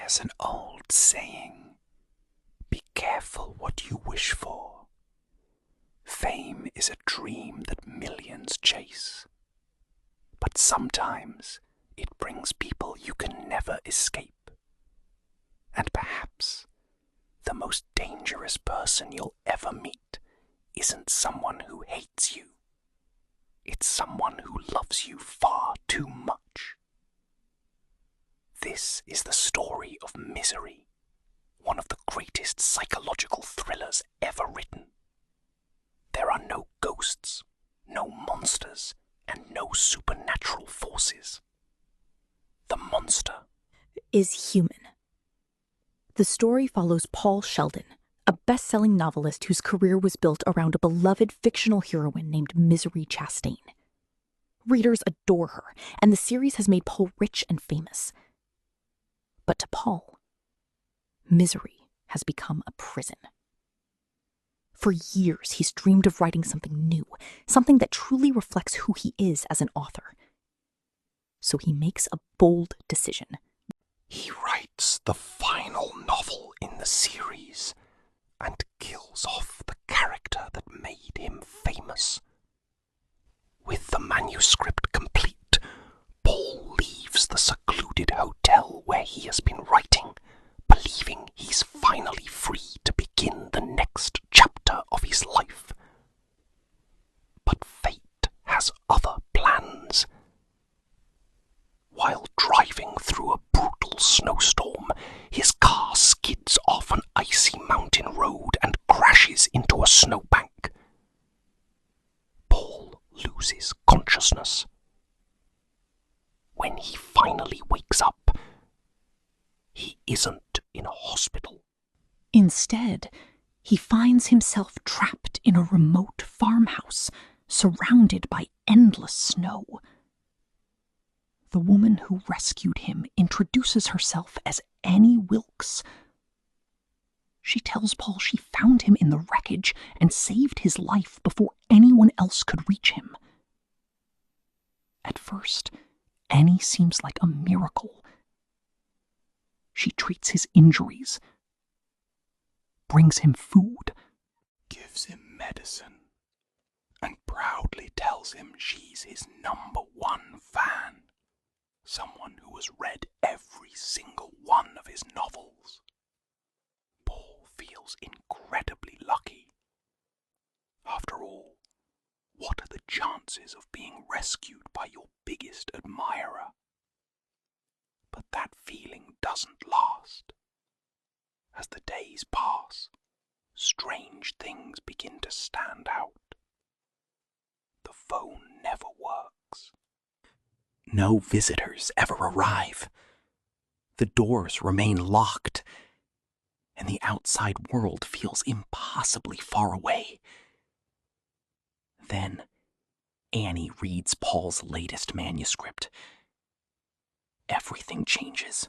There's an old saying, be careful what you wish for. Fame is a dream that millions chase, but sometimes it brings people you can never escape. And perhaps the most dangerous person you'll ever meet isn't someone who hates you. It's someone who loves you far too much. This is the story of Misery, one of the greatest psychological thrillers ever written. There are no ghosts, no monsters, and no supernatural forces. The monster is human. The story follows Paul Sheldon, a best-selling novelist whose career was built around a beloved fictional heroine named Misery Chastain. Readers adore her, and the series has made Paul rich and famous. But to Paul, Misery has become a prison. For years, he's dreamed of writing something new, something that truly reflects who he is as an author. So he makes a bold decision. He writes the final novel in the series and kills off the character that made him famous. With the manuscript complete, Paul leaves the secluded hotel where he has been writing, believing he's finally free to begin the next chapter of his life. But fate has other plans. While driving through a brutal snowstorm, his car skids off an icy mountain road and crashes into a snowbank. Paul loses consciousness. When he finally wakes up, he isn't in a hospital. Instead, he finds himself trapped in a remote farmhouse, surrounded by endless snow. The woman who rescued him introduces herself as Annie Wilkes. She tells Paul she found him in the wreckage and saved his life before anyone else could reach him. At first, Annie seems like a miracle. She treats his injuries, brings him food, gives him medicine, and proudly tells him she's his #1 fan. Someone who has read every single one of his novels. Paul feels incredibly lucky. After all, what are the chances of being rescued by your biggest admirer? But that feeling doesn't last. As the days pass, strange things begin to stand out. The phone never works. No visitors ever arrive. The doors remain locked, and the outside world feels impossibly far away. Then, Annie reads Paul's latest manuscript. Everything changes.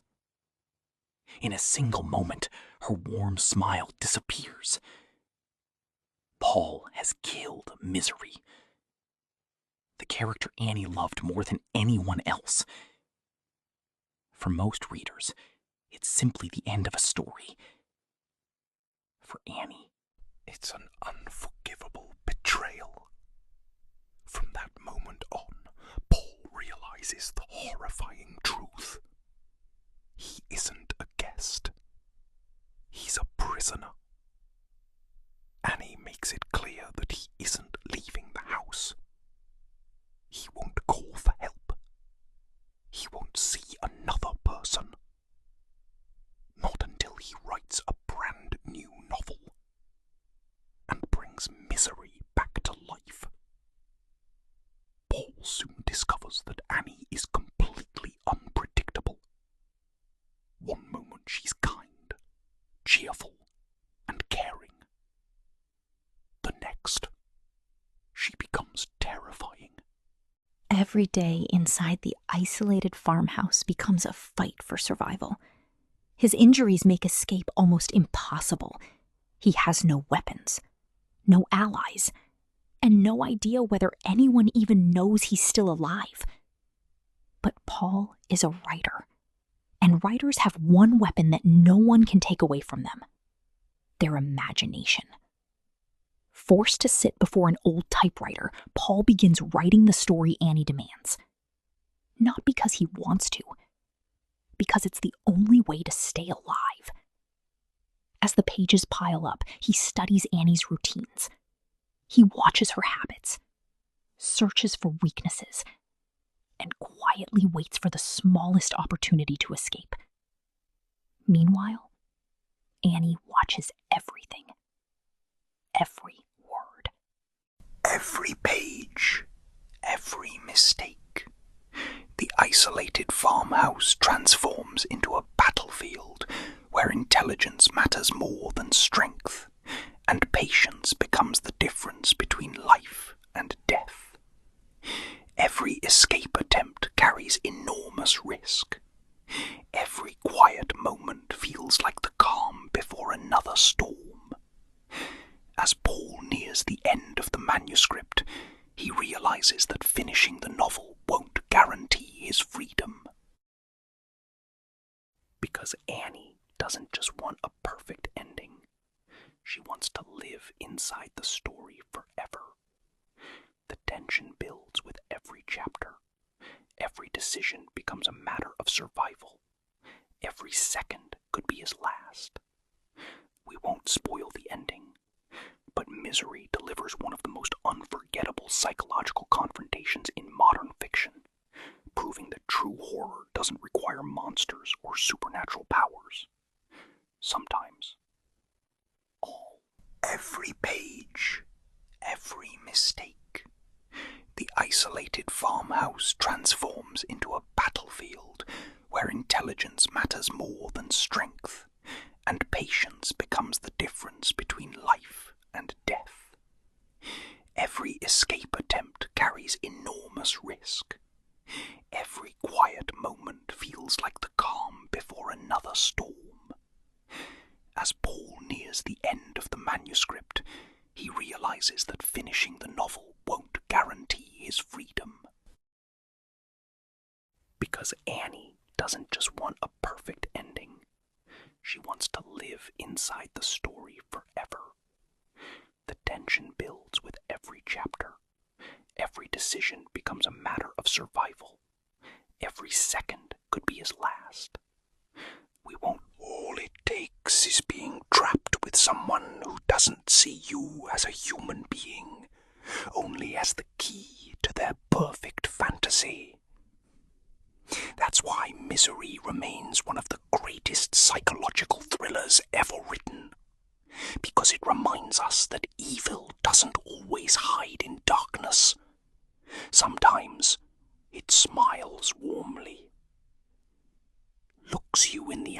In a single moment, her warm smile disappears. Paul has killed Misery, the character Annie loved more than anyone else. For most readers, it's simply the end of a story. For Annie, it's an unforgivable betrayal. From that moment on, Paul realizes the horrifying truth. He isn't a guest. He's a prisoner. Annie makes it clear that he isn't leaving the house. He won't call for help. He won't see another person. Not until he writes a brand new novel and brings Misery back to life. Paul soon discovers that Annie is completely unpredictable. One moment she's kind, cheerful, and caring. The next, she becomes terrifying. Every day inside the isolated farmhouse becomes a fight for survival. His injuries make escape almost impossible. He has no weapons, no allies, and no idea whether anyone even knows he's still alive. But Paul is a writer, And writers have one weapon that no one can take away from them: their imagination. Forced to sit before an old typewriter, Paul begins writing the story Annie demands. Not because he wants to, because it's the only way to stay alive. As the pages pile up, he studies Annie's routines. He watches her habits, searches for weaknesses, and quietly waits for the smallest opportunity to escape. Meanwhile, Annie watches everything. Every word. Every page. Every mistake. The isolated farmhouse transforms into a battlefield where intelligence matters more than strength, and patience becomes the difference between life and death. Every escape attempt carries enormous risk. Every quiet moment feels like the calm before another storm. As Paul nears the end of the manuscript, he realizes that finishing the novel won't guarantee his freedom. Because Annie doesn't just want a perfect ending. She wants to live inside the story forever. The tension builds with every chapter. Every decision becomes a matter of survival. Every second could be his last. We won't spoil the ending, but Misery delivers one of the most unforgettable psychological confrontations in modern fiction, proving that true horror doesn't require monsters or supernatural powers. Sometimes, all. Every page, every mistake. The isolated farmhouse transforms into a battlefield where intelligence matters more than strength, and patience becomes the difference between life and death. Every escape attempt carries enormous risk. Every quiet moment feels like the calm before another storm. As Paul nears the end of the manuscript, he realizes that finishing the novel won't guarantee his freedom. Because Annie doesn't just want a perfect ending. She wants to live inside the story forever. The tension builds with every chapter. Every decision becomes a matter of survival. Every second could be his last. We won't. All it takes is being trapped with someone who doesn't see you as a human being, only as the key to their perfect fantasy. That's why Misery remains one of the greatest psychological thrillers ever written, because it reminds us that evil doesn't always hide in darkness. Sometimes it smiles warmly, looks you in the